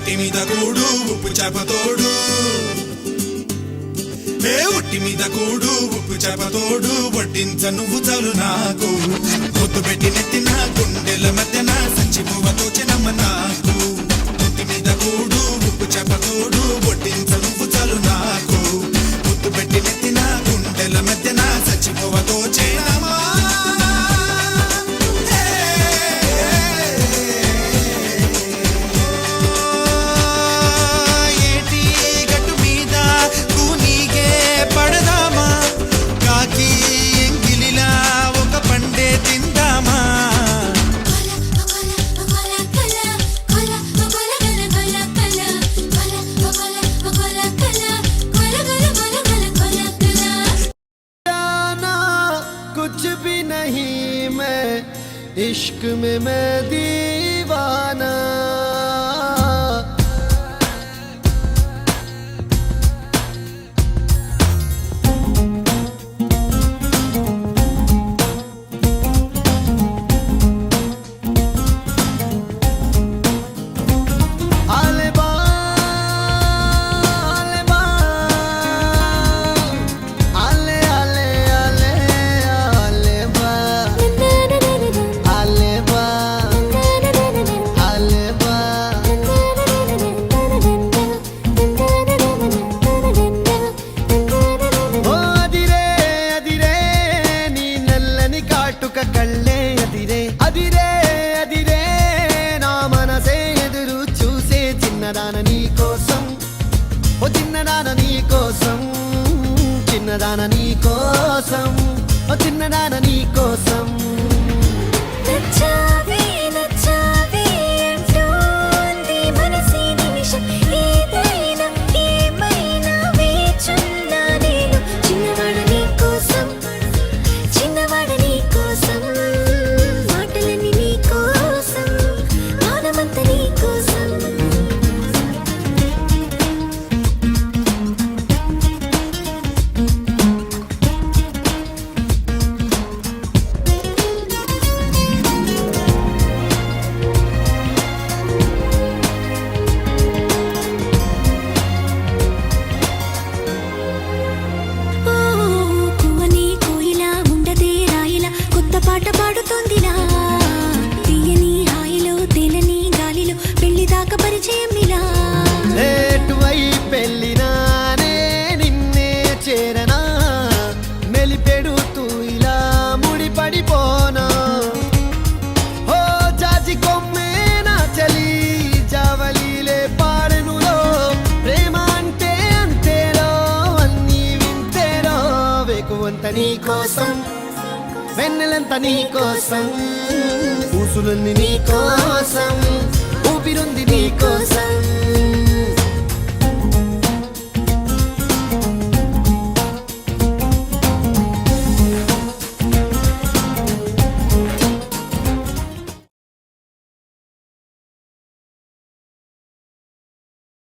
ఒట్టి మీద కూడు ఉప్పు చేపతోడు ఒట్టి మీద కూడు ఉప్పు చేపతోడు వడ్డించ నువ్వు చాలు నాకు పొద్దు పెట్టి నెత్తిన గుండెల మధ్యన సంచిపోవతో చెనమ్మ నాకు ఒట్టి మీద కూడు ఉప్పు చేపతోడు వడ్డించ నువ్వు చాలు నాకు పొద్దు పెట్టి నెత్తిన గుండెల మధ్యన సంచిపోవతో చెనమ్మా इश्क में मैं दीवाना చిన్నదాన నీ కోసం ఓ చిన్నదాన నీ కోసం నచ్చావే నచ్చావే అంటోంది మనసే నిమిషం ఏదైనా ఏమైనా వేచున్నా నేను చిన్నవాడ నీ కోసం చిన్నవాడ నీ కోసం మాటలన్నీ నీ కోసం మానమంతా నీ కోసం పాట పాడుతోందిలా తీయని హాయిలో తేలని గాలిలో పెళ్లి దాకా పరిచయం ఇలా లేటువై పెళ్ళినానే నిన్నే చేరనా మెలిపెడుతూ ఇలా ముడిపడిపోనా ఓ జాజి కొమ్మే నా చలి జావలీలే పాడెనులో ప్రేమ అంటే అంతేలో అన్నీ వింతేలో వేకువంత నీ కోసం వెన్నెలంత నీ కోసం ఊసులన్నీ నీ కోసం ఊపిరుంది నీ